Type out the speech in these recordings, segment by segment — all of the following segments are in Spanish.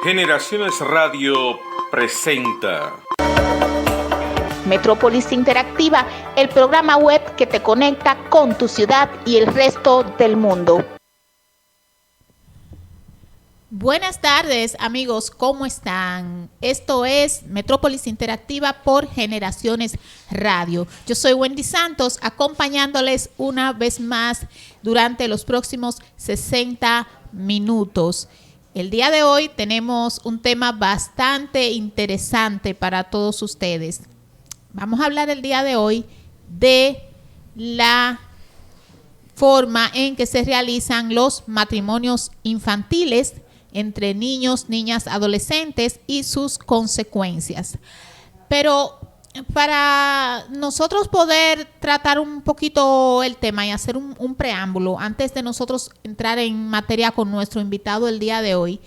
Generaciones Radio presenta Metrópolis Interactiva, el programa web que te conecta con tu ciudad y el resto del mundo. Buenas tardes, amigos, ¿cómo están? Esto es Metrópolis Interactiva por Generaciones Radio. Yo soy Wendy Santos, acompañándoles una vez más durante los próximos 60 minutos. El día de hoy tenemos un tema bastante interesante para todos ustedes. Vamos a hablar el día de hoy de la forma en que se realizan los matrimonios infantiles entre niños, niñas, adolescentes y sus consecuencias. Pero para nosotros poder tratar un poquito el tema y hacer un preámbulo, antes de nosotros entrar en materia con nuestro invitado el día de hoy,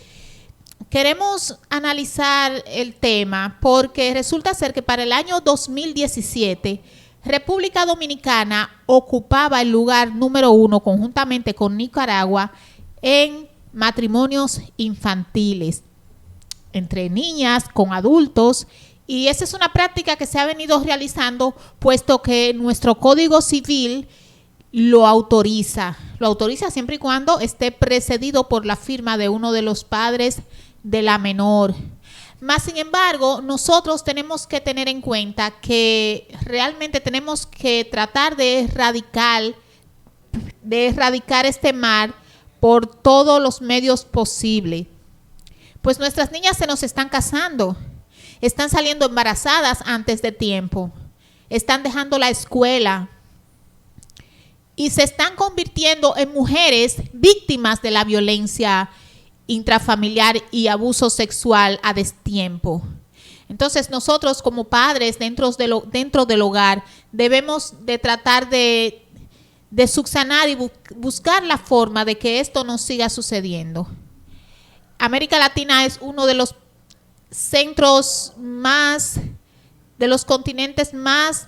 queremos analizar el tema porque resulta ser que para el año 2017, República Dominicana ocupaba el lugar número 1 conjuntamente con Nicaragua en matrimonios infantiles entre niñas con adultos, y esa es una práctica que se ha venido realizando puesto que nuestro Código Civil lo autoriza siempre y cuando esté precedido por la firma de uno de los padres de la menor. Más sin embargo, nosotros tenemos que tener en cuenta que realmente tenemos que tratar de erradicar este mal por todos los medios posibles. Pues nuestras niñas se nos están casando, están saliendo embarazadas antes de tiempo, están dejando la escuela y se están convirtiendo en mujeres víctimas de la violencia intrafamiliar y abuso sexual a destiempo. Entonces nosotros como padres dentro del hogar debemos de tratar de subsanar y buscar la forma de que esto no siga sucediendo. América Latina es uno de los centros de los continentes más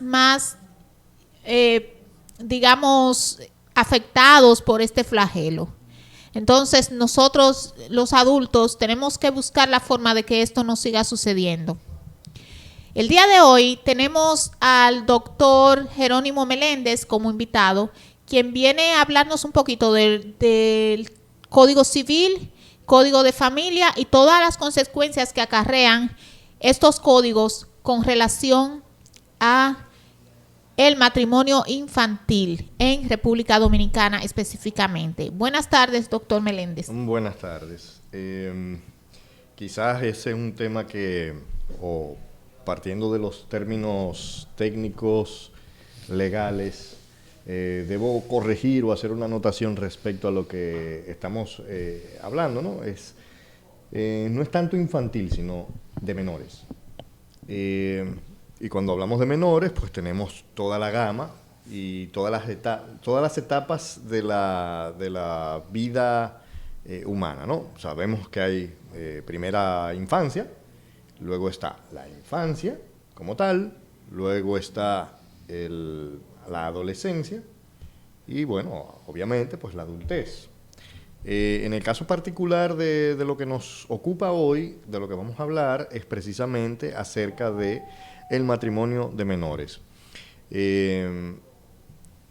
afectados por este flagelo. Entonces nosotros los adultos tenemos que buscar la forma de que esto no siga sucediendo. El día de hoy tenemos al doctor Jerónimo Meléndez como invitado, quien viene a hablarnos un poquito del Código Civil, Código de Familia y todas las consecuencias que acarrean estos códigos con relación a el matrimonio infantil en República Dominicana específicamente. Buenas tardes, doctor Meléndez. Buenas tardes. Quizás ese es un tema que, partiendo de los términos técnicos, legales, debo corregir o hacer una anotación respecto a lo que estamos hablando, ¿no? No es tanto infantil, sino de menores. Y cuando hablamos de menores, pues tenemos toda la gama y todas las etapas de la vida humana, ¿no? Sabemos que hay primera infancia, luego está la infancia como tal, luego está la adolescencia y, bueno, obviamente, pues la adultez. En el caso particular de lo que nos ocupa hoy, de lo que vamos a hablar, es precisamente acerca de el matrimonio de menores.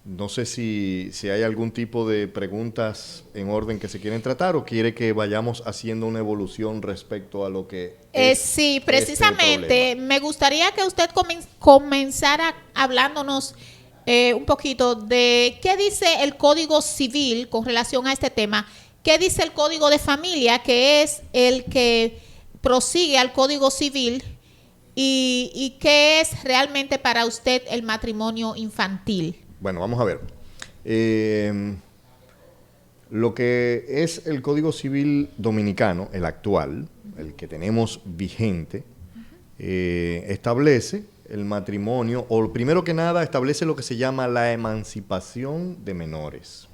No sé si hay algún tipo de preguntas en orden que se quieren tratar o quiere que vayamos haciendo una evolución respecto a lo que sí, precisamente. Me gustaría que usted comenzara hablándonos un poquito de qué dice el Código Civil con relación a este tema, qué dice el Código de Familia, que es el que prosigue al Código Civil, y qué es realmente para usted el matrimonio infantil. Bueno, vamos a ver. Lo que es el Código Civil dominicano, el actual, el que tenemos vigente, establece el matrimonio, o primero que nada establece lo que se llama la emancipación de menores.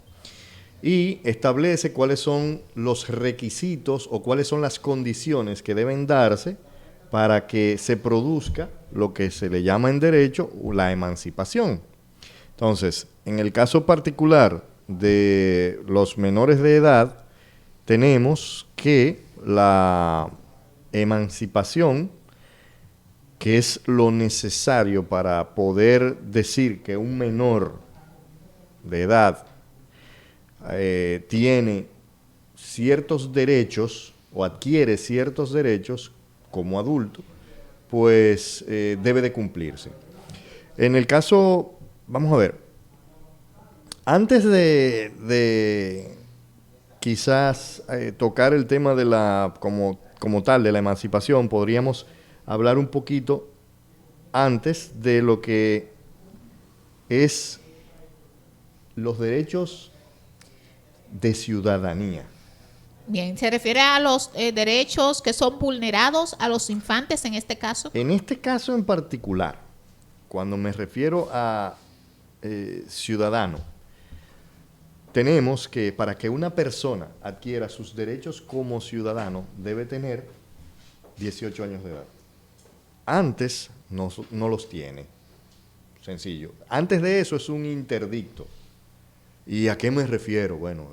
Y establece cuáles son los requisitos o cuáles son las condiciones que deben darse para que se produzca lo que se le llama en derecho la emancipación. Entonces, en el caso particular de los menores de edad, tenemos que emancipación, que es lo necesario para poder decir que un menor de edad tiene ciertos derechos o adquiere ciertos derechos como adulto, pues debe de cumplirse. En el caso, vamos a ver, antes de quizás tocar el tema de la como tal de la emancipación, podríamos hablar un poquito antes de lo que es los derechos de ciudadanía. Bien, ¿se refiere a los derechos que son vulnerados a los infantes en este caso? En este caso en particular, cuando me refiero a ciudadano, tenemos que para que una persona adquiera sus derechos como ciudadano debe tener 18 años de edad. Antes no los tiene. Sencillo. Antes de eso es un interdicto. ¿Y a qué me refiero? Bueno,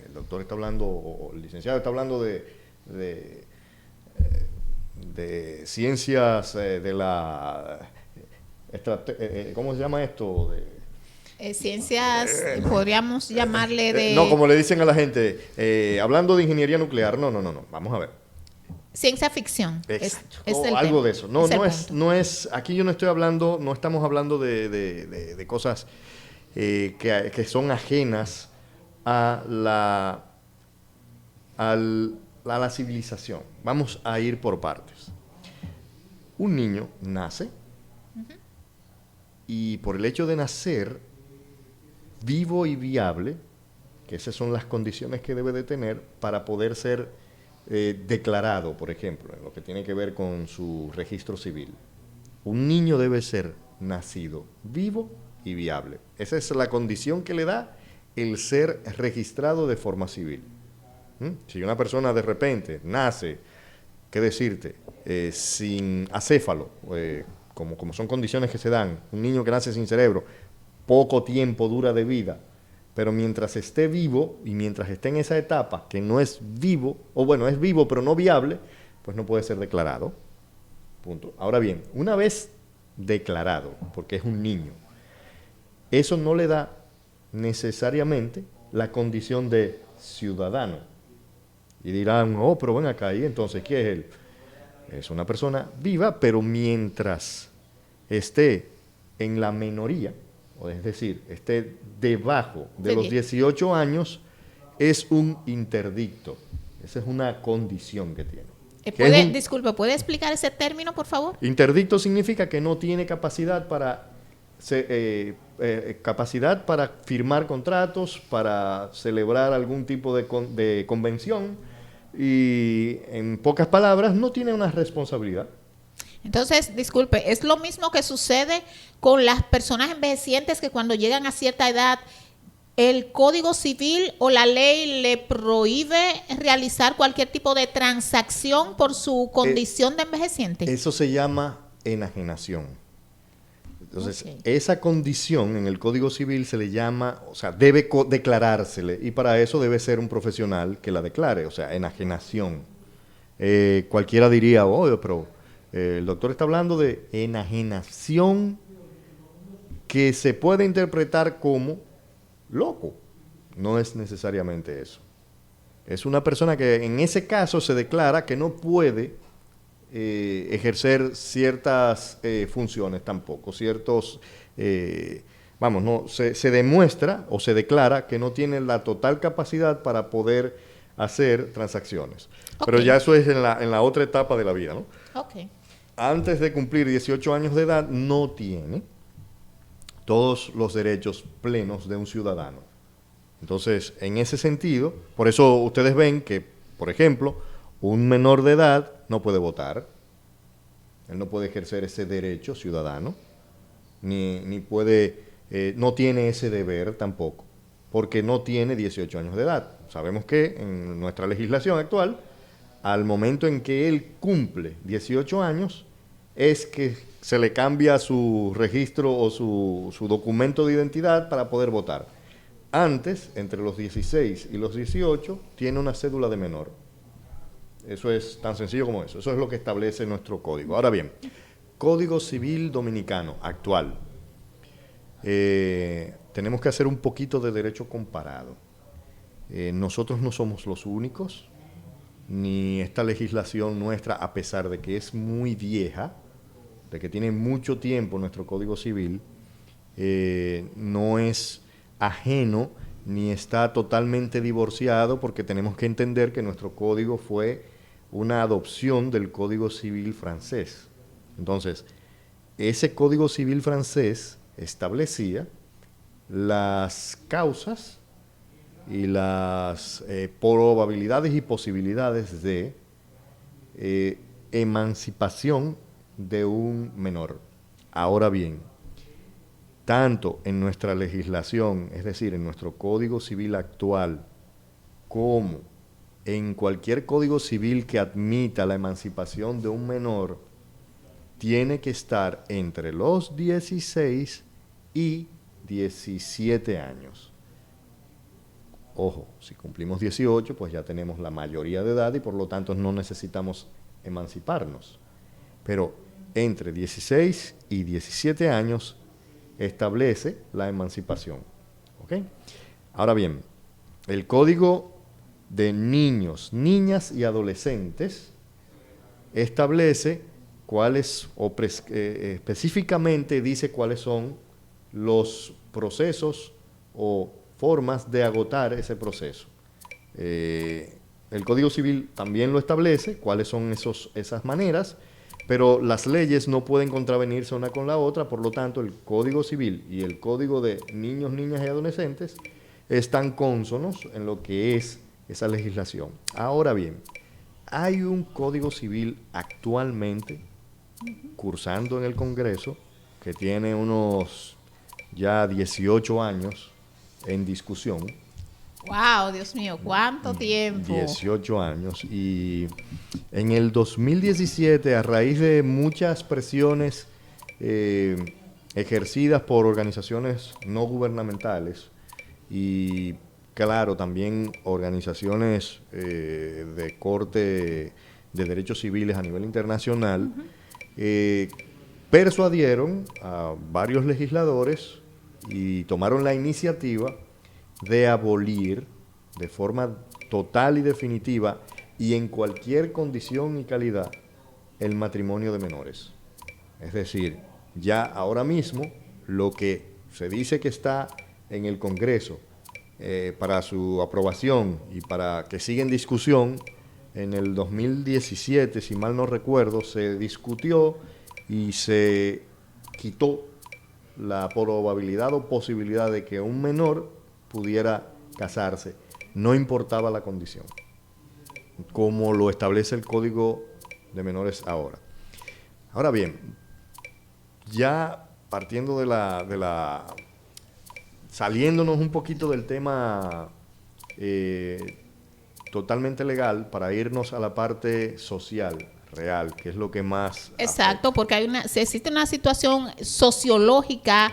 el doctor está hablando, o el licenciado está hablando de ciencias de la... ¿cómo se llama esto? Ciencias, podríamos llamarle de... No, como le dicen a la gente, hablando de ingeniería nuclear, no, vamos a ver. Ciencia ficción. Exacto. Es el algo tema. de eso. No es, aquí yo no estoy hablando, no estamos hablando de cosas que son ajenas a la civilización. Vamos a ir por partes. Un niño nace y por el hecho de nacer vivo y viable, que esas son las condiciones que debe de tener para poder ser declarado, por ejemplo, en lo que tiene que ver con su registro civil. Un niño debe ser nacido vivo y viable. Esa es la condición que le da el ser registrado de forma civil. Si una persona de repente nace, ¿qué decirte? Sin acéfalo, como son condiciones que se dan, un niño que nace sin cerebro, poco tiempo dura de vida, pero mientras esté vivo y mientras esté en esa etapa que no es vivo, o bueno, es vivo pero no viable, pues no puede ser declarado. Punto. Ahora bien, una vez declarado, porque es un niño, eso no le da necesariamente la condición de ciudadano. Y dirán, oh, pero ven acá, ¿y entonces qué es él? Es una persona viva, pero mientras esté en la minoría, o es decir, esté debajo de los 18 años, es un interdicto. Esa es una condición que tiene. Disculpe, ¿puede explicar ese término, por favor? Interdicto significa que no tiene capacidad para firmar contratos, para celebrar algún tipo de convención y, en pocas palabras, no tiene una responsabilidad. Entonces, disculpe, ¿es lo mismo que sucede con las personas envejecientes que cuando llegan a cierta edad el Código Civil o la ley le prohíbe realizar cualquier tipo de transacción por su condición de envejeciente? Eso se llama enajenación. Entonces, esa condición en el Código Civil se le llama, o sea, debe declarársele, y para eso debe ser un profesional que la declare, o sea, enajenación. Cualquiera diría, oye, pero el doctor está hablando de enajenación que se puede interpretar como loco. No es necesariamente eso. Es una persona que en ese caso se declara que no puede ejercer ciertas funciones tampoco, se demuestra o se declara que no tiene la total capacidad para poder hacer transacciones. Pero ya eso es en la otra etapa de la vida, ¿no? Antes de cumplir 18 años de edad no tiene todos los derechos plenos de un ciudadano. Entonces, en ese sentido, por eso ustedes ven que, por ejemplo, un menor de edad no puede votar, él no puede ejercer ese derecho ciudadano, ni puede, no tiene ese deber tampoco, porque no tiene 18 años de edad. Sabemos que en nuestra legislación actual, al momento en que él cumple 18 años, es que se le cambia su registro o su documento de identidad para poder votar. Antes, entre los 16 y los 18, tiene una cédula de menor. Eso es tan sencillo como eso. Eso es lo que establece nuestro código. Ahora bien, Código Civil Dominicano actual. Tenemos que hacer un poquito de derecho comparado. Nosotros no somos los únicos, ni esta legislación nuestra, a pesar de que es muy vieja, de que tiene mucho tiempo nuestro Código Civil, no es ajeno ni está totalmente divorciado, porque tenemos que entender que nuestro código fue una adopción del Código Civil francés. Entonces, ese Código Civil francés establecía las causas y las probabilidades y posibilidades de emancipación de un menor. Ahora bien, tanto en nuestra legislación, es decir, en nuestro Código Civil actual, como en cualquier código civil que admita la emancipación de un menor, tiene que estar entre los 16 y 17 años. Ojo, si cumplimos 18, pues ya tenemos la mayoría de edad y por lo tanto no necesitamos emanciparnos. Pero entre 16 y 17 años establece la emancipación. ¿Ok? Ahora bien, el Código de Niños, Niñas y Adolescentes establece cuáles, específicamente dice cuáles son los procesos o formas de agotar ese proceso. El Código Civil también lo establece, cuáles son esas maneras, pero las leyes no pueden contravenirse una con la otra, por lo tanto el Código Civil y el Código de Niños, Niñas y Adolescentes están cónsonos en lo que es esa legislación. Ahora bien, hay un Código Civil actualmente cursando en el Congreso que tiene unos ya 18 años en discusión. Wow, Dios mío, ¿cuánto tiempo? 18 años. Y en el 2017, a raíz de muchas presiones ejercidas por organizaciones no gubernamentales y, claro, también organizaciones de corte de derechos civiles a nivel internacional, persuadieron a varios legisladores y tomaron la iniciativa de abolir de forma total y definitiva y en cualquier condición y calidad el matrimonio de menores. Es decir, ya ahora mismo lo que se dice que está en el Congreso para su aprobación y para que siga en discusión, en el 2017, si mal no recuerdo, se discutió y se quitó la probabilidad o posibilidad de que un menor pudiera casarse, no importaba la condición, como lo establece el Código de Menores ahora. Ahora bien, ya partiendo saliéndonos un poquito del tema totalmente legal para irnos a la parte social, real, que es lo que más exacto, porque existe una situación sociológica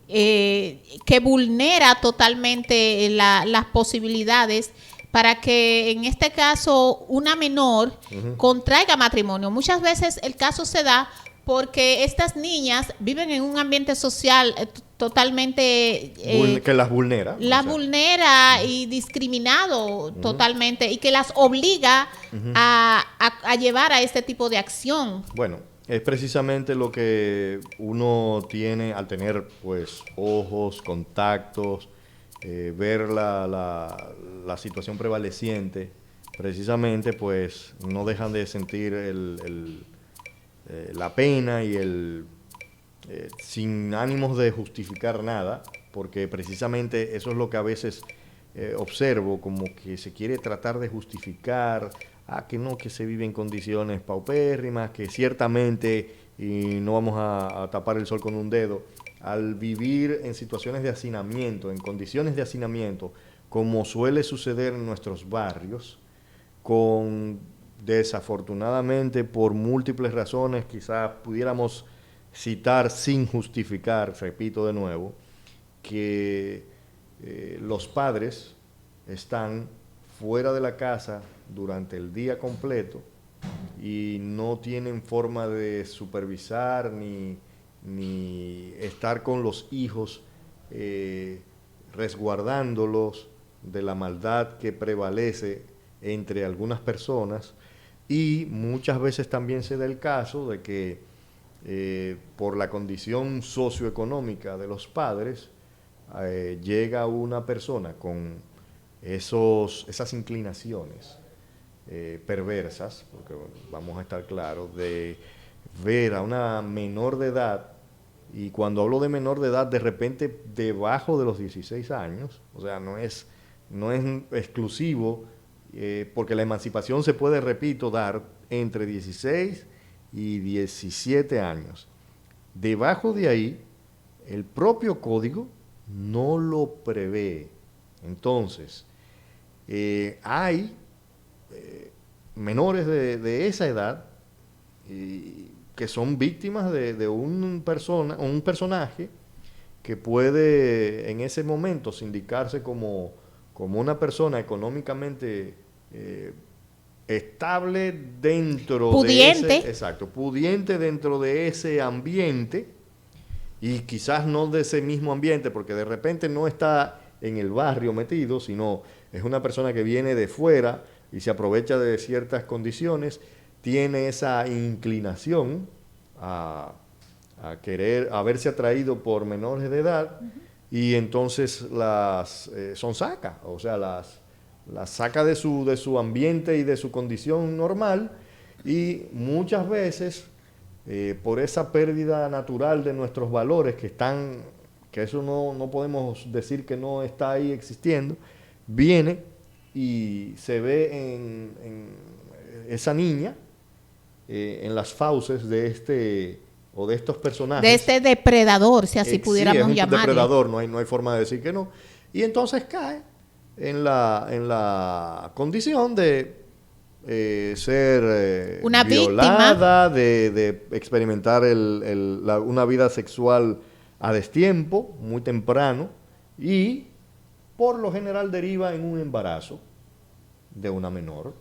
que vulnera totalmente las posibilidades para que en este caso una menor contraiga matrimonio. Muchas veces el caso se da porque estas niñas viven en un ambiente social totalmente que las vulnera. Las vulnera y discriminado totalmente, y que las obliga a llevar a este tipo de acción. Bueno, es precisamente lo que uno tiene al tener pues ojos, contactos, ver la situación prevaleciente, precisamente pues no dejan de sentir la pena y sin ánimos de justificar nada, porque precisamente eso es lo que a veces observo, como que se quiere tratar de justificar, que no, que se vive en condiciones paupérrimas, que ciertamente, y no vamos a tapar el sol con un dedo, al vivir en situaciones de hacinamiento, en condiciones de hacinamiento, como suele suceder en nuestros barrios, desafortunadamente por múltiples razones, quizás pudiéramos citar sin justificar, repito de nuevo, que los padres están fuera de la casa durante el día completo y no tienen forma de supervisar ni estar con los hijos resguardándolos de la maldad que prevalece entre algunas personas, y muchas veces también se da el caso de que por la condición socioeconómica de los padres llega una persona con esas inclinaciones perversas, porque vamos a estar claros, de ver a una menor de edad, y cuando hablo de menor de edad, de repente debajo de los 16 años, o sea, no es exclusivo, porque la emancipación se puede, repito, dar entre 16 y 17 años. Debajo de ahí, el propio código no lo prevé. Entonces, hay menores de esa edad que son víctimas de un personaje que puede en ese momento sindicarse como una persona económicamente estable dentro pudiente. de ese, exacto, pudiente dentro de ese ambiente, y quizás no de ese mismo ambiente, porque de repente no está en el barrio metido, sino es una persona que viene de fuera y se aprovecha de ciertas condiciones, tiene esa inclinación a a verse atraído por menores de edad, y entonces las son saca, o sea, las saca de su ambiente y de su condición normal, y muchas veces por esa pérdida natural de nuestros valores que eso no podemos decir que no está ahí existiendo, viene y se ve en esa niña, en las fauces de estos personajes. De este depredador, si así pudiéramos sí, es un llamarlo. depredador, no hay forma de decir que no. Y entonces cae en la condición de ser una violada, de experimentar una vida sexual a destiempo, muy temprano, y por lo general deriva en un embarazo de una menor.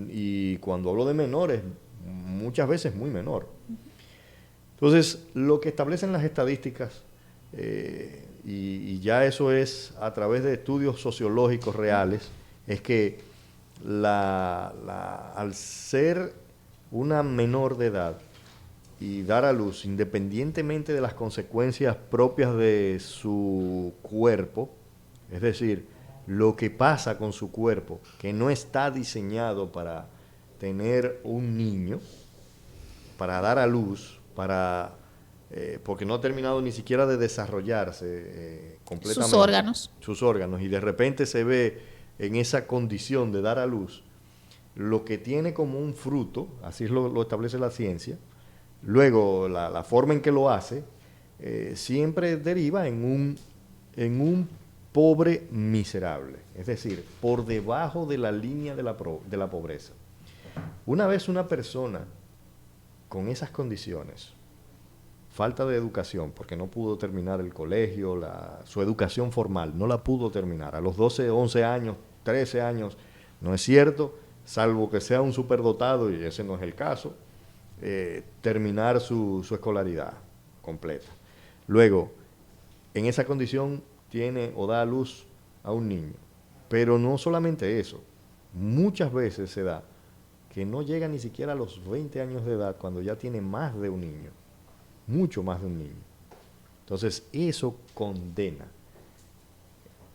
Y cuando hablo de menores, muchas veces muy menor. Entonces, lo que establecen las estadísticas, y ya eso es a través de estudios sociológicos reales, es que al ser una menor de edad y dar a luz, independientemente de las consecuencias propias de su cuerpo, es decir, lo que pasa con su cuerpo, que no está diseñado para tener un niño, para dar a luz, porque no ha terminado ni siquiera de desarrollarse completamente sus órganos, y de repente se ve en esa condición de dar a luz, lo que tiene como un fruto, así lo establece la ciencia. Luego la forma en que lo hace siempre deriva en un pobre miserable, es decir, por debajo de la línea de la pobreza. Una vez una persona con esas condiciones, falta de educación, porque no pudo terminar el colegio, su educación formal, no la pudo terminar, a los 12, 11 años, 13 años, no es cierto, salvo que sea un superdotado, y ese no es el caso, terminar su escolaridad completa. Luego, en esa condición tiene o da a luz a un niño, pero no solamente eso, muchas veces se da que no llega ni siquiera a los 20 años de edad cuando ya tiene más de un niño, mucho más de un niño. Entonces, eso condena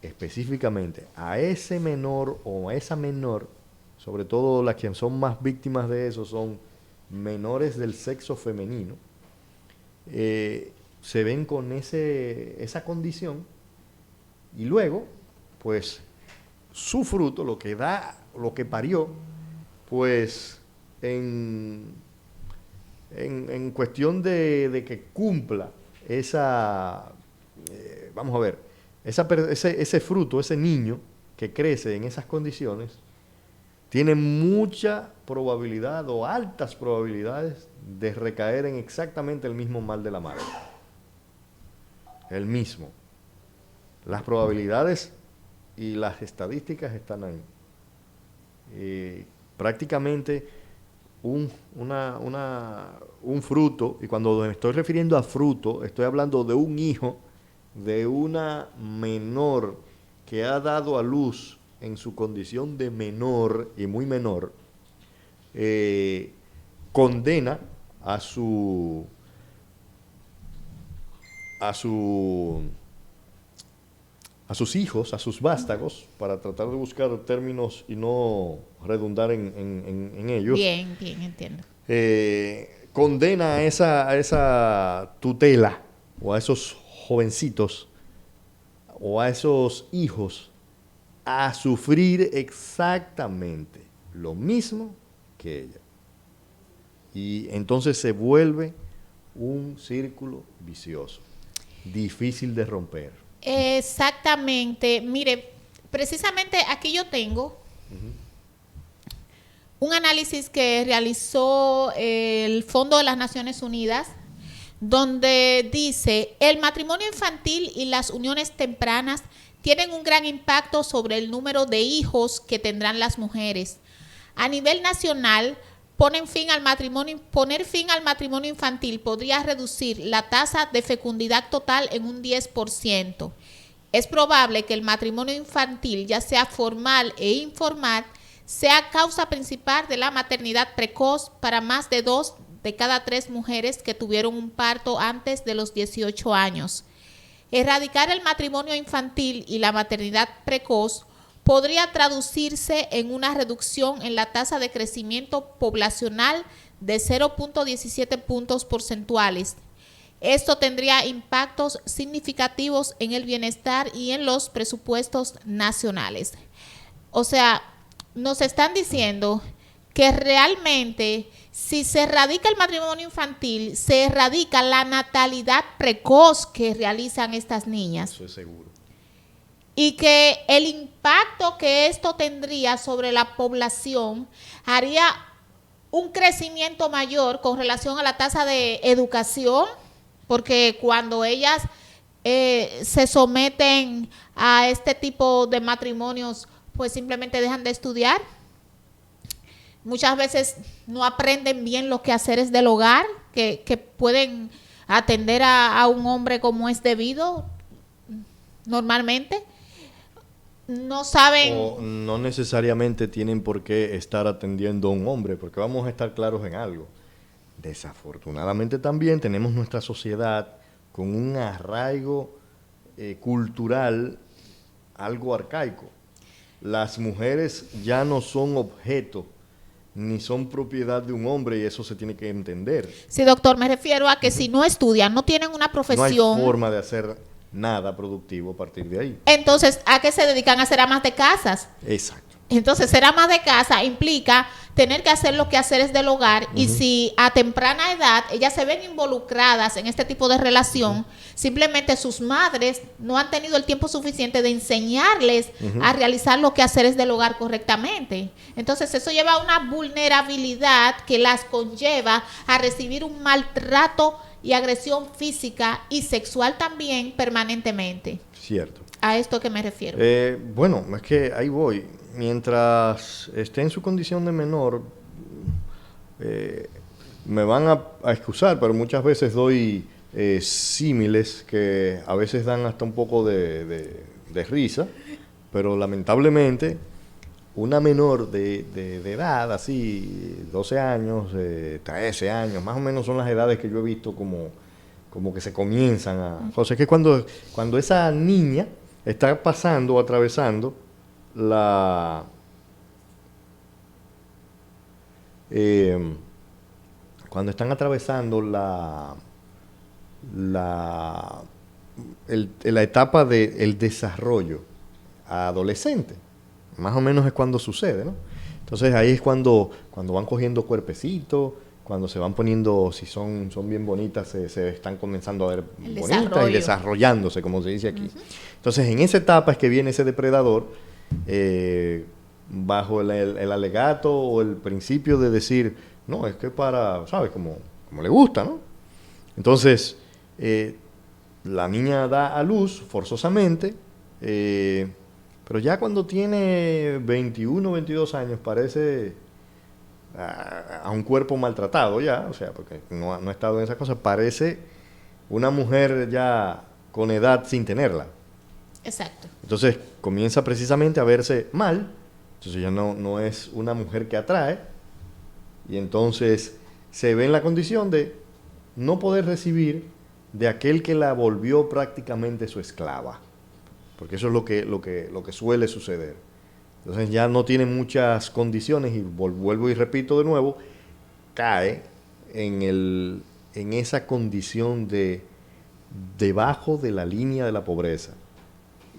específicamente a ese menor o a esa menor, sobre todo las que son más víctimas de eso son menores del sexo femenino, se ven con esa condición, y luego, pues, su fruto, lo que parió, pues en cuestión de que cumpla vamos a ver, ese fruto, ese niño que crece en esas condiciones, tiene mucha probabilidad o altas probabilidades de recaer en exactamente el mismo mal de la madre. El mismo. Las probabilidades y las estadísticas están ahí. prácticamente un fruto, y cuando me estoy refiriendo a fruto, estoy hablando de un hijo de una menor que ha dado a luz en su condición de menor y muy menor, condena a sus hijos, a sus vástagos, para tratar de buscar términos y no redundar en ellos. Bien, entiendo. Condena a esa tutela o a esos jovencitos o a esos hijos a sufrir exactamente lo mismo que ella. Y entonces se vuelve un círculo vicioso, difícil de romper. Exactamente. Mire, precisamente aquí yo tengo un análisis que realizó el Fondo de las Naciones Unidas, donde dice: el matrimonio infantil y las uniones tempranas tienen un gran impacto sobre el número de hijos que tendrán las mujeres. A nivel nacional, poner fin al matrimonio infantil podría reducir la tasa de fecundidad total en un 10%. Es probable que el matrimonio infantil, ya sea formal e informal, sea causa principal de la maternidad precoz para más de 2 de cada 3 mujeres que tuvieron un parto antes de los 18 años. Erradicar el matrimonio infantil y la maternidad precoz podría traducirse en una reducción en la tasa de crecimiento poblacional de 0.17 puntos porcentuales. Esto tendría impactos significativos en el bienestar y en los presupuestos nacionales. O sea, nos están diciendo que realmente, si se erradica el matrimonio infantil, se erradica la natalidad precoz que realizan estas niñas. Eso es seguro. Y que el impacto que esto tendría sobre la población haría un crecimiento mayor con relación a la tasa de educación, porque cuando ellas se someten a este tipo de matrimonios, pues simplemente dejan de estudiar. Muchas veces no aprenden bien los quehaceres del hogar, que pueden atender a un hombre como es debido normalmente. No saben. O no necesariamente tienen por qué estar atendiendo a un hombre, porque vamos a estar claros en algo. Desafortunadamente también tenemos nuestra sociedad con un arraigo cultural algo arcaico. Las mujeres ya no son objeto ni son propiedad de un hombre, y eso se tiene que entender. Sí, doctor, me refiero a que si no estudian, no tienen una profesión. No hay forma de hacer nada productivo a partir de ahí. Entonces, ¿a qué se dedican? A ser amas de casas. Exacto. Entonces, ser ama de casa implica tener que hacer los quehaceres del hogar, y si a temprana edad ellas se ven involucradas en este tipo de relación, simplemente sus madres no han tenido el tiempo suficiente de enseñarles a realizar los quehaceres del hogar correctamente. Entonces, eso lleva a una vulnerabilidad que las conlleva a recibir un maltrato y agresión física y sexual también permanentemente. Cierto. A esto que me refiero. Bueno, es que ahí voy. Mientras esté en su condición de menor, me van a excusar, pero muchas veces doy símiles que a veces dan hasta un poco de risa, pero lamentablemente una menor de edad, así 12 años, 13 años, más o menos son las edades que yo he visto como que se comienzan a... O sea, que cuando esa niña está pasando o atravesando cuando están atravesando la etapa del desarrollo adolescente, más o menos es cuando sucede, ¿no? Entonces ahí es cuando van cogiendo cuerpecito, cuando se van poniendo, si son bien bonitas, se están comenzando a ver bonitas y desarrollándose, como se dice aquí. Entonces en esa etapa es que viene ese depredador, bajo el alegato o el principio de decir, no, es que para, ¿sabes? Como le gusta, ¿no? Entonces, la niña da a luz forzosamente, Pero ya cuando tiene 21, 22 años parece a un cuerpo maltratado ya, o sea, porque no ha estado en esas cosas, parece una mujer ya con edad sin tenerla. Exacto. Entonces comienza precisamente a verse mal, entonces ya no es una mujer que atrae, y entonces se ve en la condición de no poder recibir de aquel que la volvió prácticamente su esclava, porque eso es lo que suele suceder. Entonces ya no tiene muchas condiciones y vuelvo y repito de nuevo, cae en esa condición de debajo de la línea de la pobreza.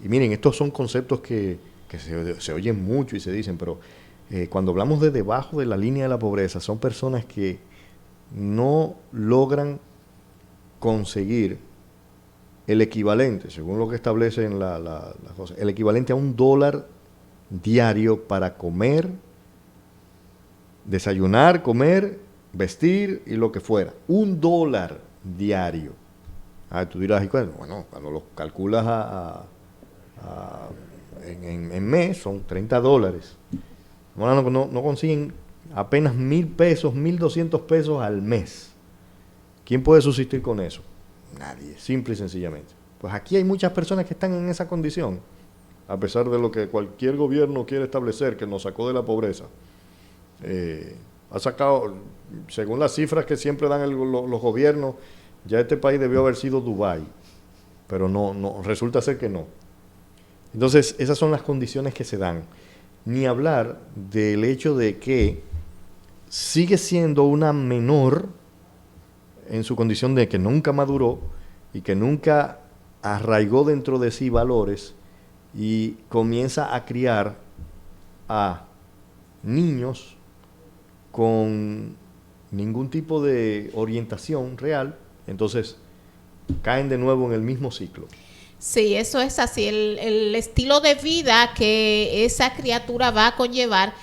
Y miren, estos son conceptos que se oyen mucho y se dicen, pero cuando hablamos de debajo de la línea de la pobreza, son personas que no logran conseguir el equivalente, según lo que establecen las cosas, el equivalente a $1 diario para comer, desayunar, comer, vestir y lo que fuera. $1 diario. Tú dirás, bueno, cuando lo calculas en mes son $30. Bueno, no consiguen apenas $1,000, $1,200 al mes. ¿Quién puede subsistir con eso? Nadie, simple y sencillamente. Pues aquí hay muchas personas que están en esa condición, a pesar de lo que cualquier gobierno quiere establecer, que nos sacó de la pobreza. Ha sacado, según las cifras que siempre dan los gobiernos, ya este país debió haber sido Dubái, pero no, resulta ser que no. Entonces, esas son las condiciones que se dan. Ni hablar del hecho de que sigue siendo una menor en su condición de que nunca maduró y que nunca arraigó dentro de sí valores y comienza a criar a niños con ningún tipo de orientación real, entonces caen de nuevo en el mismo ciclo. Sí, eso es así. El estilo de vida que esa criatura va a conllevar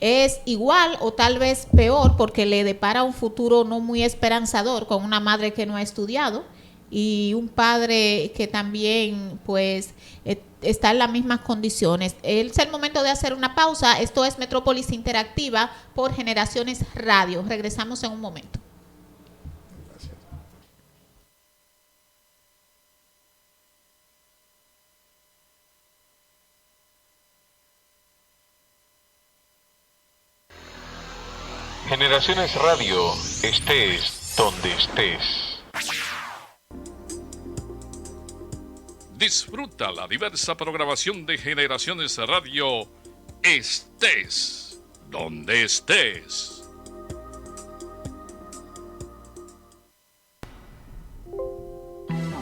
es igual o tal vez peor, porque le depara un futuro no muy esperanzador, con una madre que no ha estudiado y un padre que también pues está en las mismas condiciones. Es el momento de hacer una pausa. Esto es Metrópolis Interactiva por Generaciones Radio. Regresamos en un momento. Generaciones Radio, estés donde estés. Disfruta la diversa programación de Generaciones Radio, estés donde estés.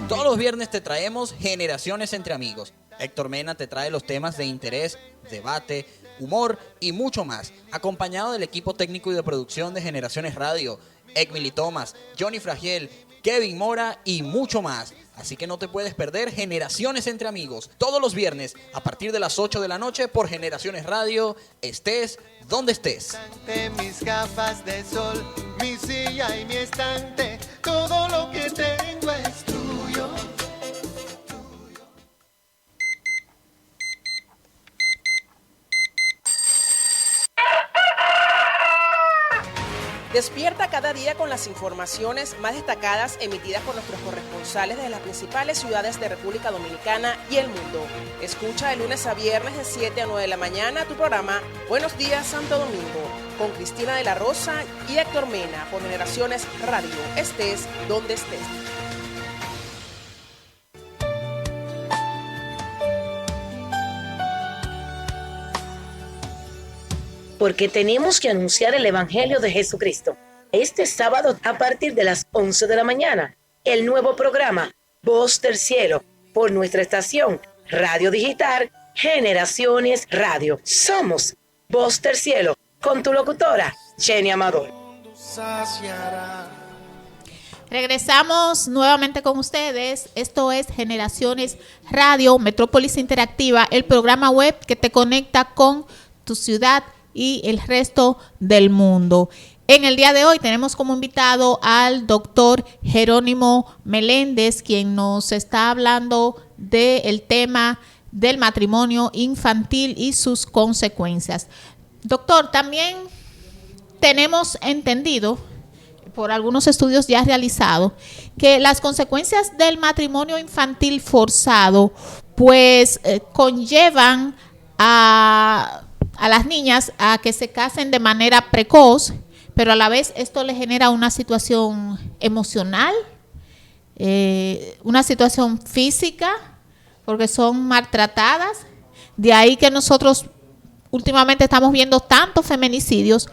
Todos los viernes te traemos Generaciones entre Amigos. Héctor Mena te trae los temas de interés, debate, humor y mucho más, acompañado del equipo técnico y de producción de Generaciones Radio, Ekmili Thomas, Johnny Fragiel, Kevin Mora y mucho más. Así que no te puedes perder Generaciones entre Amigos, todos los viernes a partir de las 8 de la noche por Generaciones Radio, estés donde estés. Mis gafas de sol, mi silla y mi estante, todo lo que tengo es tuyo. Despierta cada día con las informaciones más destacadas emitidas por nuestros corresponsales de las principales ciudades de República Dominicana y el mundo. Escucha de lunes a viernes de 7 a 9 de la mañana tu programa Buenos Días Santo Domingo con Cristina de la Rosa y Héctor Mena por Generaciones Radio. Estés donde estés. Porque tenemos que anunciar el Evangelio de Jesucristo. Este sábado a partir de las 11 de la mañana, el nuevo programa Voz del Cielo por nuestra estación Radio Digital Generaciones Radio. Somos Voz del Cielo con tu locutora Jenny Amador. Regresamos nuevamente con ustedes. Esto es Generaciones Radio, Metrópolis Interactiva, el programa web que te conecta con tu ciudad y el resto del mundo. En el día de hoy tenemos como invitado al doctor Jerónimo Meléndez, quien nos está hablando del tema del matrimonio infantil y sus consecuencias. Doctor, también tenemos entendido, por algunos estudios ya realizados, que las consecuencias del matrimonio infantil forzado pues conllevan a las niñas a que se casen de manera precoz, pero a la vez esto le genera una situación emocional, una situación física, porque son maltratadas. De ahí que nosotros últimamente estamos viendo tantos feminicidios,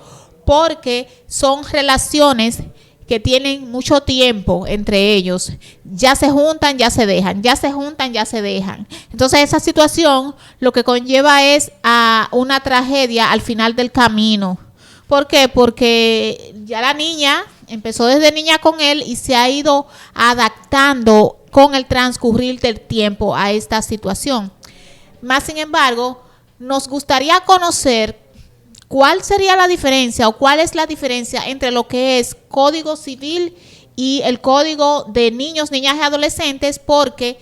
porque son relaciones que tienen mucho tiempo entre ellos. Ya se juntan, ya se dejan, ya se juntan, ya se dejan. Entonces esa situación lo que conlleva es a una tragedia al final del camino. ¿Por qué? Porque ya la niña empezó desde niña con él y se ha ido adaptando con el transcurrir del tiempo a esta situación. Más sin embargo, nos gustaría conocer ¿cuál sería la diferencia o cuál es la diferencia entre lo que es Código Civil y el Código de Niños, Niñas y Adolescentes? Porque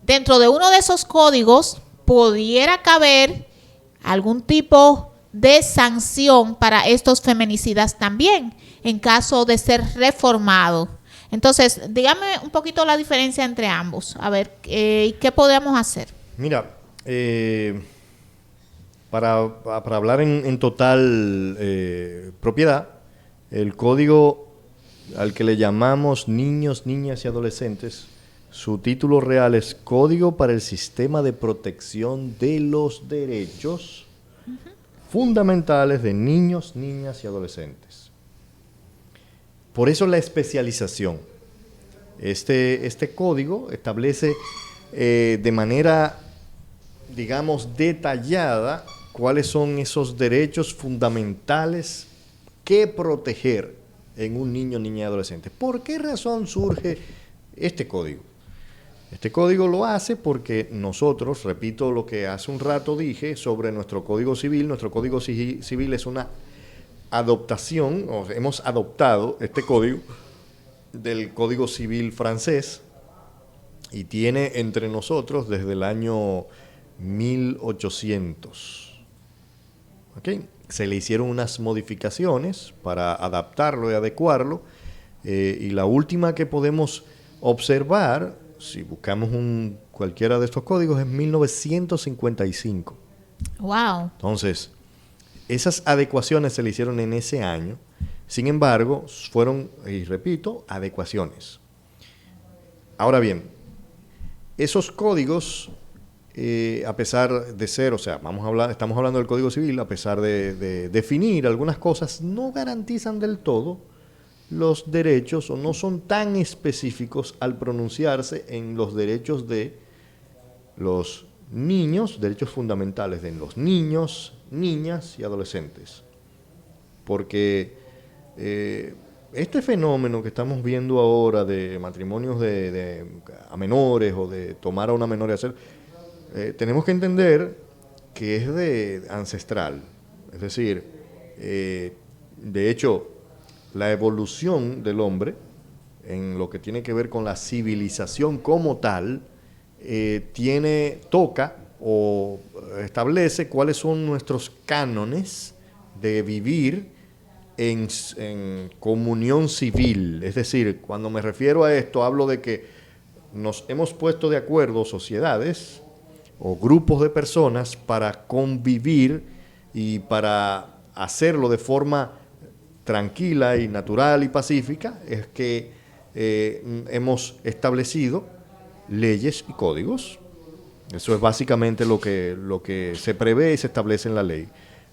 dentro de uno de esos códigos pudiera caber algún tipo de sanción para estos feminicidas también, en caso de ser reformado. Entonces, dígame un poquito la diferencia entre ambos. A ver, ¿qué podemos hacer? Mira, para hablar en total propiedad, el código al que le llamamos Niños, Niñas y Adolescentes, su título real es Código para el Sistema de Protección de los Derechos Fundamentales de Niños, Niñas y Adolescentes. Por eso la especialización. Este código establece de manera, digamos, detallada cuáles son esos derechos fundamentales que proteger en un niño, niña y adolescente. ¿Por qué razón surge este código? Este código lo hace porque nosotros, repito lo que hace un rato dije sobre nuestro Código Civil. Nuestro Código Civil es una adoptación, o sea, hemos adoptado este código del Código Civil francés y tiene entre nosotros desde el año 1800. ¿Okay? Se le hicieron unas modificaciones para adaptarlo y adecuarlo, y la última que podemos observar, si buscamos cualquiera de estos códigos, es 1955. Wow. Entonces, esas adecuaciones se le hicieron en ese año. Sin embargo, fueron, y repito, adecuaciones. Ahora bien, esos códigos, a pesar de ser, o sea, estamos hablando del Código Civil, a pesar de definir algunas cosas, no garantizan del todo los derechos, o no son tan específicos al pronunciarse en los derechos de los niños, derechos fundamentales de los niños, niñas y adolescentes. Porque este fenómeno que estamos viendo ahora de matrimonios a menores, o de tomar a una menor y hacer, tenemos que entender que es de ancestral. Es decir, de hecho, la evolución del hombre en lo que tiene que ver con la civilización como tal, toca o establece cuáles son nuestros cánones de vivir en comunión civil. Es decir, cuando me refiero a esto, hablo de que nos hemos puesto de acuerdo sociedades o grupos de personas para convivir y para hacerlo de forma tranquila y natural y pacífica. Es que hemos establecido leyes y códigos. Eso es básicamente lo que se prevé y se establece en la ley.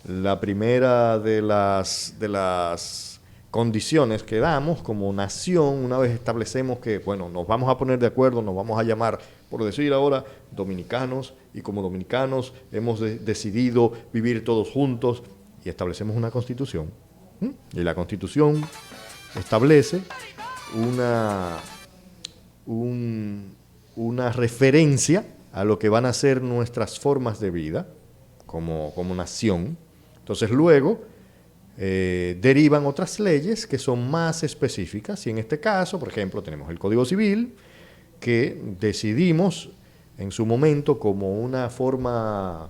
La primera de las condiciones que damos como nación, una vez establecemos que, bueno, nos vamos a poner de acuerdo, nos vamos a llamar, por decir ahora, dominicanos, y como dominicanos hemos decidido vivir todos juntos, y establecemos una constitución. Y la constitución establece una referencia a lo que van a ser nuestras formas de vida como nación. Entonces luego derivan otras leyes que son más específicas, y en este caso, por ejemplo, tenemos el Código Civil, que decidimos en su momento como una forma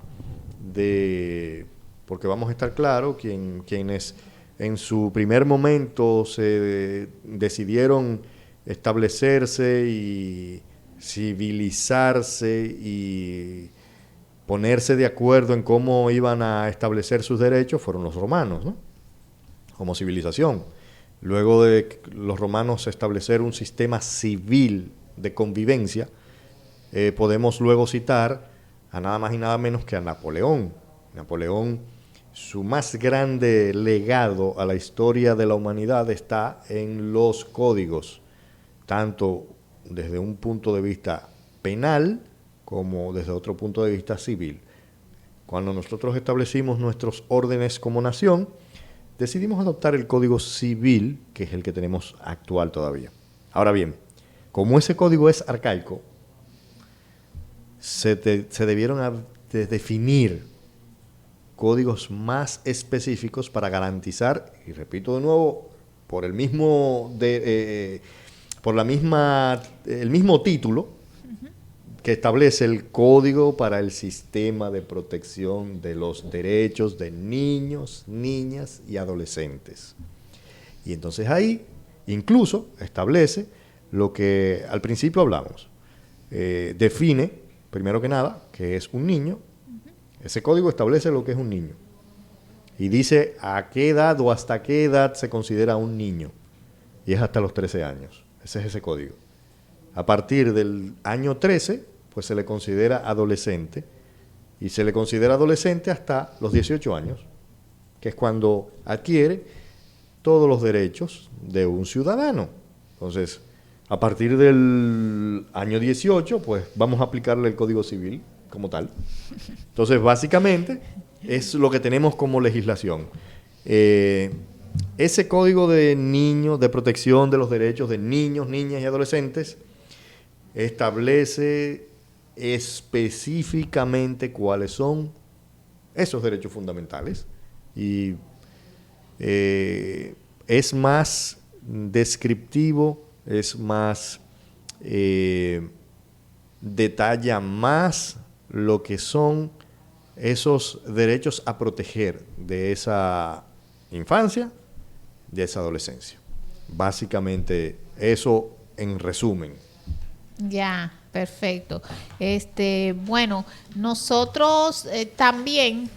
de, porque vamos a estar claros, quienes en su primer momento se decidieron establecerse y civilizarse y ponerse de acuerdo en cómo iban a establecer sus derechos fueron los romanos, ¿no? Como civilización. Luego de los romanos establecer un sistema civil de convivencia, podemos luego citar a nada más y nada menos que a Napoleón. Napoleón, su más grande legado a la historia de la humanidad está en los códigos, tanto desde un punto de vista penal como desde otro punto de vista civil. Cuando nosotros establecimos nuestros órdenes como nación, decidimos adoptar el Código Civil, que es el que tenemos actual todavía. Ahora bien, como ese código es arcaico, se debieron definir códigos más específicos para garantizar, y repito de nuevo, por el mismo título que establece el Código para el Sistema de Protección de los Derechos de Niños, Niñas y Adolescentes. Y entonces ahí incluso establece lo que al principio hablamos. Define, primero que nada, qué es un niño. Ese código establece lo que es un niño. Y dice a qué edad o hasta qué edad se considera un niño. Y es hasta los 13 años. Ese es ese código. A partir del año 13, pues se le considera adolescente. Y se le considera adolescente hasta los 18 años, que es cuando adquiere todos los derechos de un ciudadano. Entonces, a partir del año 18, pues vamos a aplicarle el Código Civil como tal. Entonces, básicamente, es lo que tenemos como legislación. Ese Código de Niños, de protección de los derechos de niños, niñas y adolescentes, establece específicamente cuáles son esos derechos fundamentales y es más descriptivo, es más, detalla más lo que son esos derechos a proteger de esa infancia, de esa adolescencia. Básicamente, eso en resumen. Ya, perfecto. Bueno, nosotros también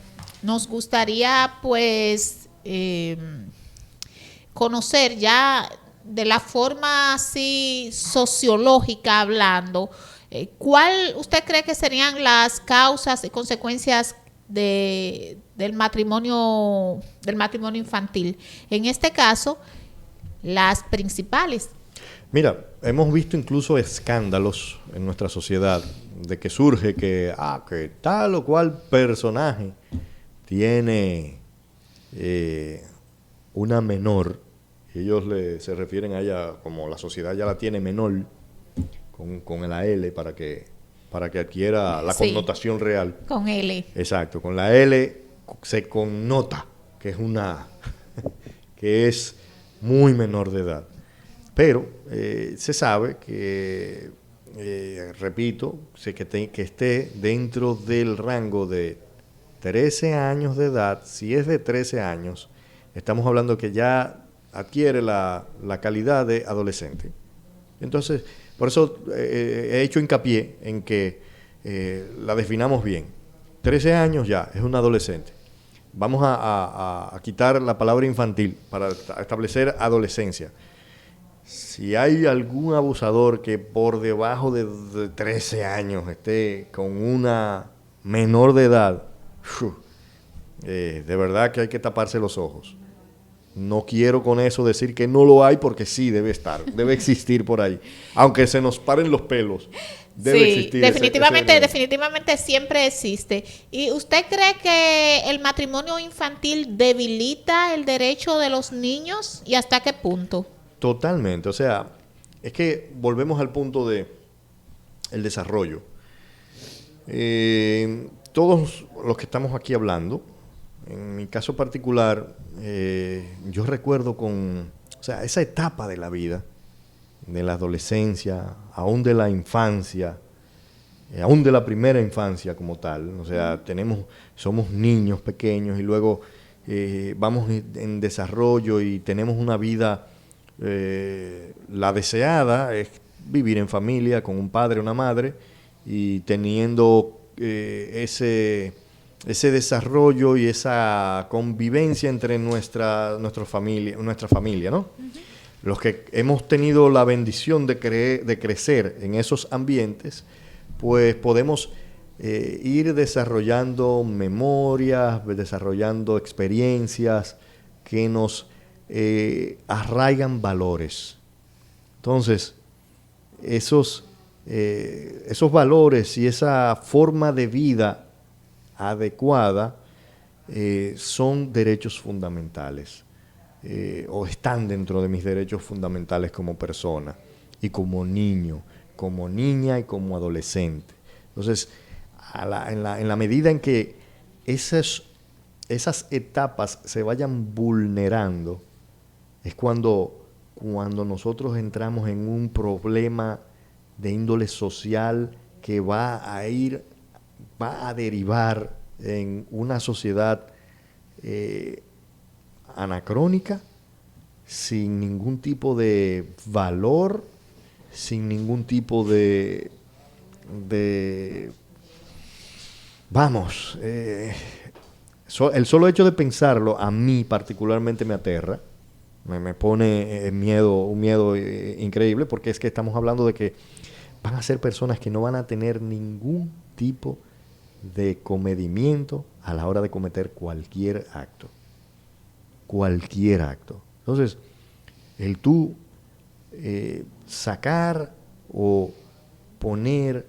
nos gustaría, pues, conocer ya de la forma así sociológica hablando, ¿cuál usted cree que serían las causas y consecuencias del matrimonio infantil? En este caso, las principales. Mira, hemos visto incluso escándalos en nuestra sociedad de que surge que tal o cual personaje tiene una menor, y ellos se refieren a ella como la sociedad ya la tiene menor, con la L para que adquiera la connotación real. Con L. Exacto, con la L se connota que es que es muy menor de edad. Pero se sabe que, repito, que esté dentro del rango de 13 años de edad. Si es de 13 años, estamos hablando que ya adquiere la calidad de adolescente. Entonces, por eso he hecho hincapié en que la definamos bien. 13 años ya, es un adolescente. Vamos a quitar la palabra infantil para establecer adolescencia. Si hay algún abusador que por debajo de 13 años esté con una menor de edad, de verdad que hay que taparse los ojos. No quiero con eso decir que no lo hay, porque sí debe estar, debe existir por ahí. Aunque se nos paren los pelos, debe existir. Definitivamente siempre existe. ¿Y usted cree que el matrimonio infantil debilita el derecho de los niños? ¿Y hasta qué punto? Totalmente, o sea, es que volvemos al punto de el desarrollo. Todos los que estamos aquí hablando, en mi caso particular, yo recuerdo esa etapa de la vida, de la adolescencia, aún de la infancia, aún de la primera infancia como tal. O sea, somos niños pequeños y luego vamos en desarrollo y tenemos una vida, la deseada es vivir en familia con un padre, una madre, y teniendo ese desarrollo y esa convivencia entre nuestra familia, ¿no? Los que hemos tenido la bendición de crecer en esos ambientes, pues podemos ir desarrollando memorias, desarrollando experiencias que nos arraigan valores. Entonces, esos valores y esa forma de vida adecuada son derechos fundamentales, o están dentro de mis derechos fundamentales como persona y como niño, como niña y como adolescente. Entonces, en la medida en que esas etapas se vayan vulnerando, es cuando nosotros entramos en un problema de índole social que va a derivar en una sociedad anacrónica, sin ningún tipo de valor, sin ningún tipo el solo hecho de pensarlo a mí particularmente me aterra, me pone un miedo increíble, porque es que estamos hablando de que van a ser personas que no van a tener ningún tipo de comedimiento a la hora de cometer cualquier acto. Cualquier acto. Entonces, el tú sacar o poner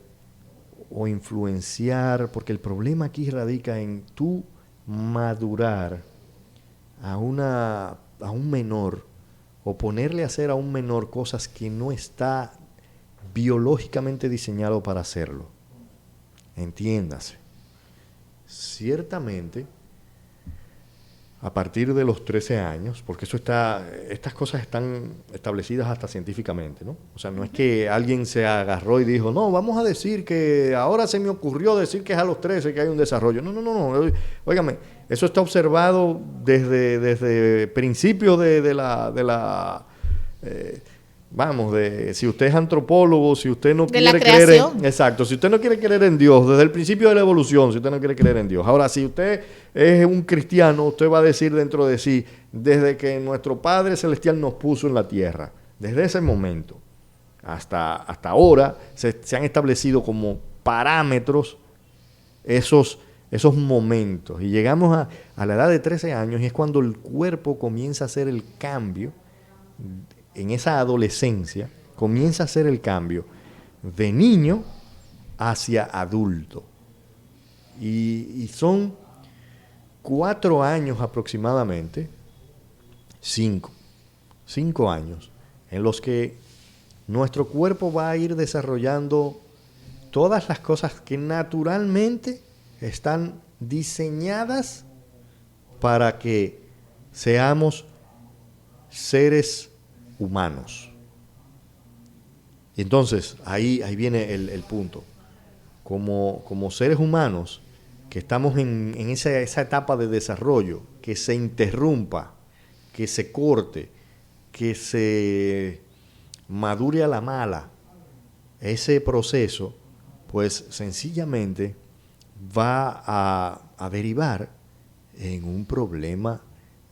o influenciar, porque el problema aquí radica en tú madurar a un menor, o ponerle a hacer a un menor cosas que no está biológicamente diseñado para hacerlo. Entiéndase. Ciertamente, a partir de los 13 años, porque estas cosas están establecidas hasta científicamente, ¿no? O sea, no es que alguien se agarró y dijo, no, vamos a decir que ahora se me ocurrió decir que es a los 13 que hay un desarrollo. No. Óigame, eso está observado desde principios si usted es antropólogo, si usted no quiere creer si usted no quiere creer en Dios, desde el principio de la evolución, si usted no quiere creer en Dios. Ahora, si usted es un cristiano, usted va a decir dentro de sí, desde que nuestro Padre Celestial nos puso en la tierra, desde ese momento hasta ahora, se han establecido como parámetros esos momentos. Y llegamos a la edad de 13 años y es cuando el cuerpo comienza a hacer el cambio. En esa adolescencia comienza a hacer el cambio de niño hacia adulto. Y son 4 años aproximadamente, 5 años, en los que nuestro cuerpo va a ir desarrollando todas las cosas que naturalmente están diseñadas para que seamos seres humanos. Y entonces, ahí viene el punto. Como seres humanos, que estamos en esa etapa de desarrollo, que se interrumpa, que se corte, que se madure a la mala, ese proceso, pues sencillamente va a derivar en un problema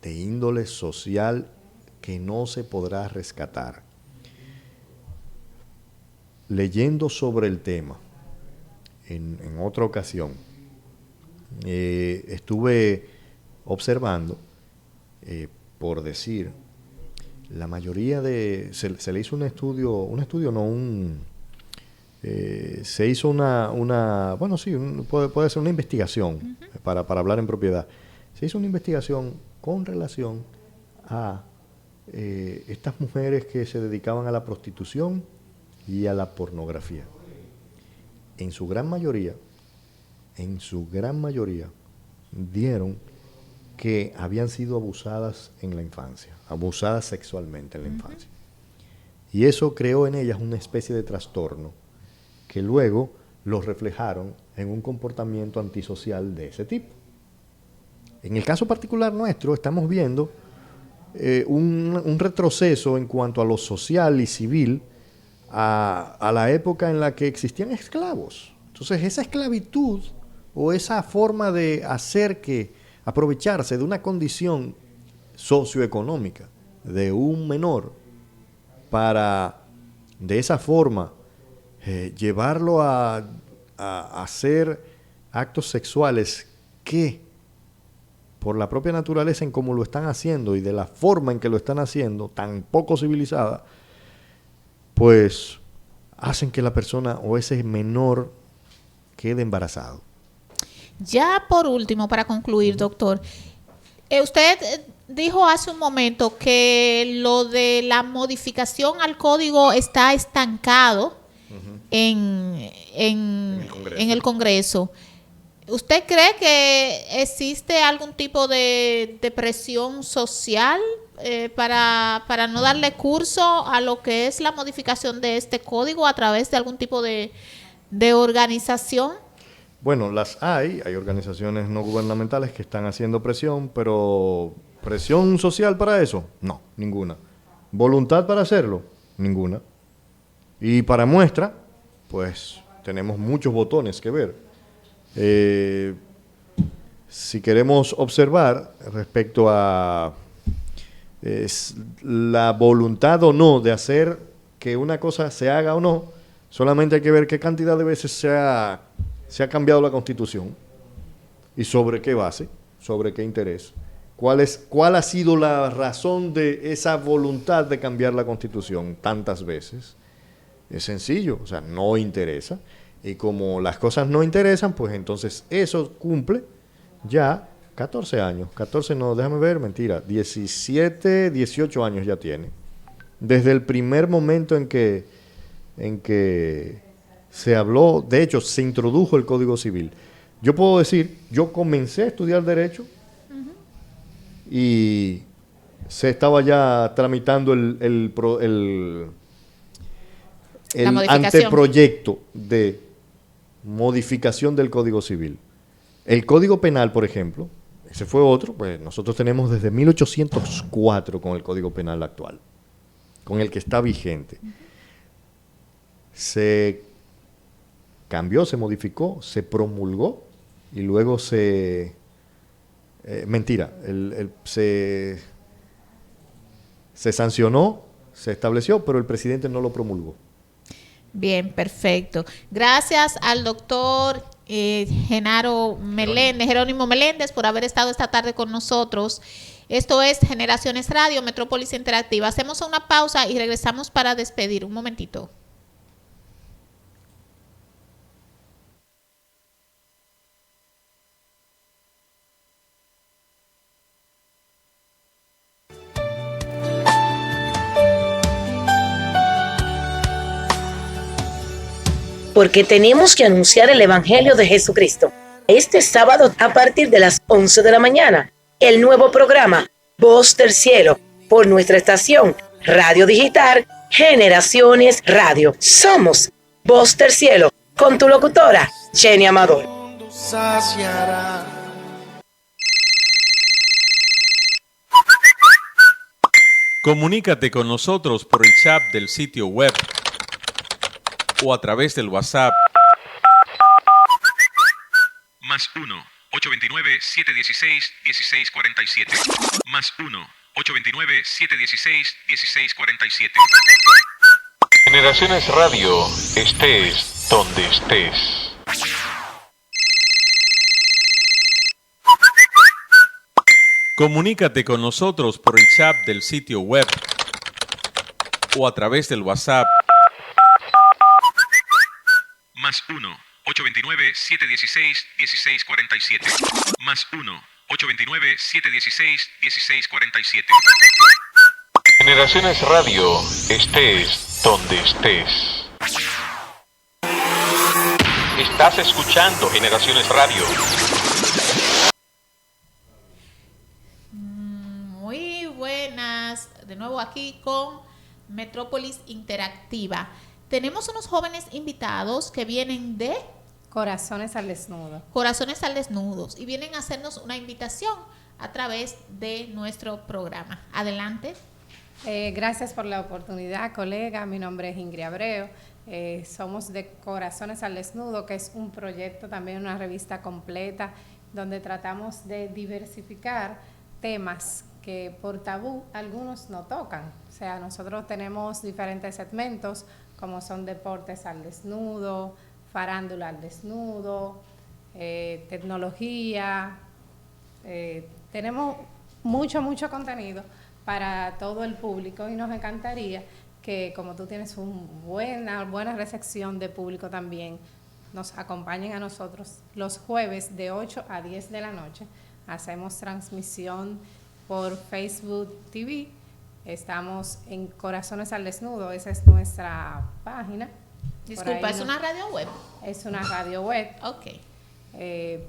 de índole social que no se podrá rescatar. Leyendo sobre el tema, en otra ocasión, estuve observando, por decir, la mayoría se le hizo se hizo puede ser una investigación, para hablar en propiedad. Se hizo una investigación con relación a estas mujeres que se dedicaban a la prostitución y a la pornografía. En su gran mayoría, dieron que habían sido abusadas en la infancia, abusadas sexualmente en la infancia. Y eso creó en ellas una especie de trastorno que luego lo reflejaron en un comportamiento antisocial de ese tipo. En el caso particular nuestro, estamos viendo un retroceso en cuanto a lo social y civil a la época en la que existían esclavos. Entonces, esa esclavitud o esa forma de aprovecharse de una condición socioeconómica de un menor para, de esa forma, llevarlo a hacer actos sexuales que, por la propia naturaleza en cómo lo están haciendo y de la forma en que lo están haciendo, tan poco civilizada, pues hacen que la persona o ese menor quede embarazado. Ya por último, para concluir, doctor, usted dijo hace un momento que lo de la modificación al código está estancado en el Congreso. ¿Usted cree que existe algún tipo de presión social para no darle curso a lo que es la modificación de este código a través de algún tipo de organización? Bueno, hay organizaciones no gubernamentales que están haciendo presión, pero ¿presión social para eso? No, ninguna. ¿Voluntad para hacerlo? Ninguna. Y para muestra, pues tenemos muchos botones que ver. Si queremos observar respecto a la voluntad o no de hacer que una cosa se haga o no, solamente hay que ver qué cantidad de veces se ha cambiado la Constitución y sobre qué base, sobre qué interés, cuál ha sido la razón de esa voluntad de cambiar la Constitución tantas veces. Es sencillo, o sea, no interesa. Y como las cosas no interesan, pues entonces eso cumple ya 14 años. 14 no, déjame ver, mentira. 17, 18 años ya tiene. Desde el primer momento en que se habló, de hecho, se introdujo el Código Civil. Yo puedo decir, yo comencé a estudiar Derecho y se estaba ya tramitando el anteproyecto de modificación del Código Civil. El Código Penal, por ejemplo, ese fue otro, pues nosotros tenemos desde 1804 con el Código Penal actual, con el que está vigente. Se cambió, se modificó, se promulgó y luego se sancionó, se estableció, pero el presidente no lo promulgó. Bien, perfecto. Gracias al doctor Jerónimo Meléndez por haber estado esta tarde con nosotros. Esto es Generaciones Radio, Metrópolis Interactiva. Hacemos una pausa y regresamos para despedir. Un momentito. Porque tenemos que anunciar el Evangelio de Jesucristo. Este sábado, a partir de las 11 de la mañana, el nuevo programa Voz del Cielo, por nuestra estación Radio Digital Generaciones Radio. Somos Voz del Cielo, con tu locutora, Jenny Amador. Comunícate con nosotros por el chat del sitio web o a través del WhatsApp +1-829-716-1647 +1-829-716-1647. Generaciones Radio, estés donde estés. Comunícate con nosotros por el chat del sitio web o a través del WhatsApp +1-829-716-1647 +1-829-716-1647. Generaciones Radio, estés donde estés. Estás escuchando Generaciones Radio. Muy buenas, de nuevo aquí con Metrópolis Interactiva. tenemos unos jóvenes invitados que vienen de Corazones al Desnudo. Corazones al Desnudo y vienen a hacernos una invitación a través de nuestro programa. Adelante. Gracias por la oportunidad, colega. Mi nombre es Ingrid Abreu. Somos de Corazones al Desnudo, que es un proyecto, también una revista completa, donde tratamos de diversificar temas que por tabú algunos no tocan. O sea, nosotros tenemos diferentes segmentos, como son deportes al desnudo, farándula al desnudo, tecnología. Tenemos mucho contenido para todo el público y nos encantaría que, como tú tienes una buena recepción de público también, nos acompañen a nosotros los jueves de 8 a 10 de la noche. Hacemos transmisión por Facebook TV. Estamos en Corazones al Desnudo, esa es nuestra página. Disculpa, ¿es una radio web? Es una radio web. Ok.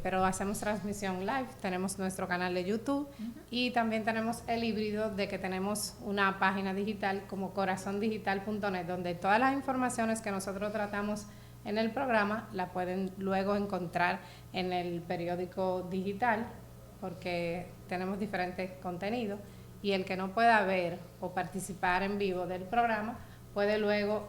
Pero hacemos transmisión live, tenemos nuestro canal de YouTube y también tenemos el híbrido de que tenemos una página digital como corazondigital.net, donde todas las informaciones que nosotros tratamos en el programa la pueden luego encontrar en el periódico digital, porque tenemos diferentes contenidos y el que no pueda ver o participar en vivo del programa puede luego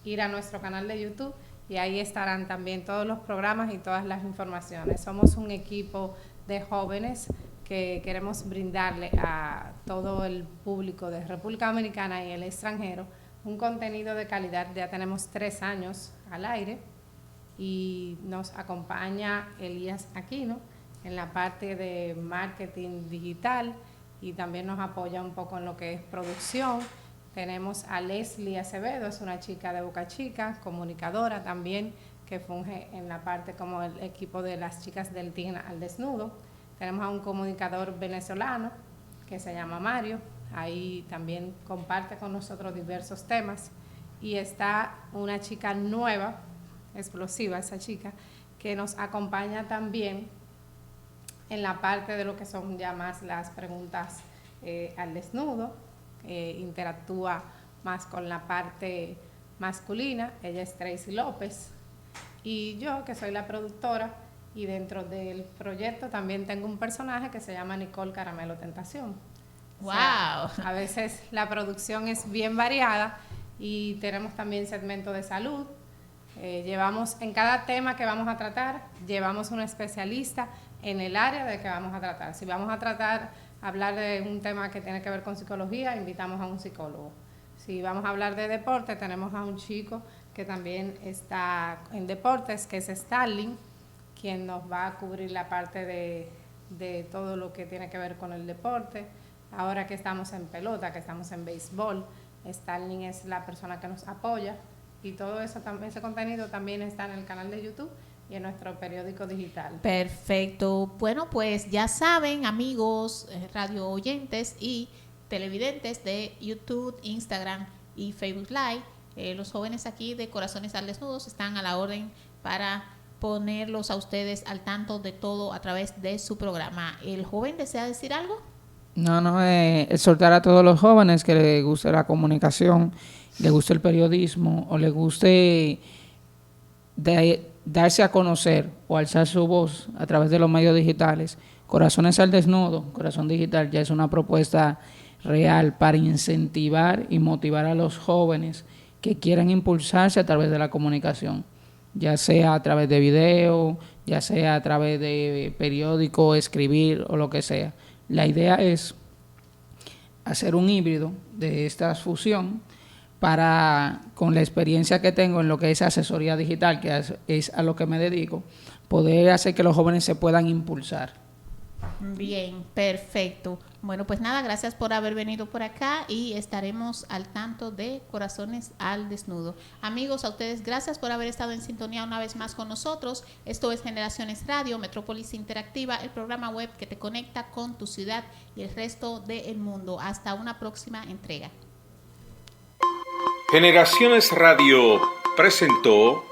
ir a nuestro canal de YouTube y ahí estarán también todos los programas y todas las informaciones. Somos un equipo de jóvenes que queremos brindarle a todo el público de República Dominicana y el extranjero un contenido de calidad. Ya tenemos 3 años al aire y nos acompaña Elías Aquino en la parte de marketing digital y también nos apoya un poco en lo que es producción. Tenemos a Leslie Acevedo, es una chica de Boca Chica, comunicadora también, que funge en la parte como el equipo de las chicas del Tigre al Desnudo. Tenemos a un comunicador venezolano que se llama Mario, ahí también comparte con nosotros diversos temas. Y está una chica nueva, explosiva esa chica, que nos acompaña también en la parte de lo que son ya más las preguntas al desnudo. Interactúa más con la parte masculina. Ella es Tracy López y yo, que soy la productora, y dentro del proyecto también tengo un personaje que se llama Nicole Caramelo Tentación. ¡Wow! O sea, a veces la producción es bien variada y tenemos también segmento de salud. Llevamos en cada tema que vamos a tratar, llevamos un especialista en el área de que vamos a tratar. Si vamos a hablar de un tema que tiene que ver con psicología, invitamos a un psicólogo. Si vamos a hablar de deporte, tenemos a un chico que también está en deportes, que es Starling, quien nos va a cubrir la parte de todo lo que tiene que ver con el deporte. Ahora que estamos en pelota, que estamos en béisbol, Starling es la persona que nos apoya y todo eso, ese contenido también está en el canal de YouTube y en nuestro periódico digital. Perfecto. Bueno, pues ya saben, amigos, radio oyentes y televidentes de YouTube, Instagram y Facebook Live, los jóvenes aquí de Corazones al Desnudos están a la orden para ponerlos a ustedes al tanto de todo a través de su programa. ¿El joven desea decir algo? No, exhortar a todos los jóvenes que les guste la comunicación, les guste el periodismo o les guste darse a conocer o alzar su voz a través de los medios digitales. Corazones al Desnudo, Corazón Digital, ya es una propuesta real para incentivar y motivar a los jóvenes que quieran impulsarse a través de la comunicación, ya sea a través de video, ya sea a través de periódico, escribir o lo que sea. La idea es hacer un híbrido de esta fusión para, con la experiencia que tengo en lo que es asesoría digital, que es a lo que me dedico, poder hacer que los jóvenes se puedan impulsar. Bien, perfecto. Bueno, pues nada, gracias por haber venido por acá y estaremos al tanto de Corazones al Desnudo. Amigos, a ustedes gracias por haber estado en sintonía una vez más con nosotros. Esto es Generaciones Radio, Metrópolis Interactiva, el programa web que te conecta con tu ciudad y el resto del mundo. Hasta una próxima entrega. Generaciones Radio presentó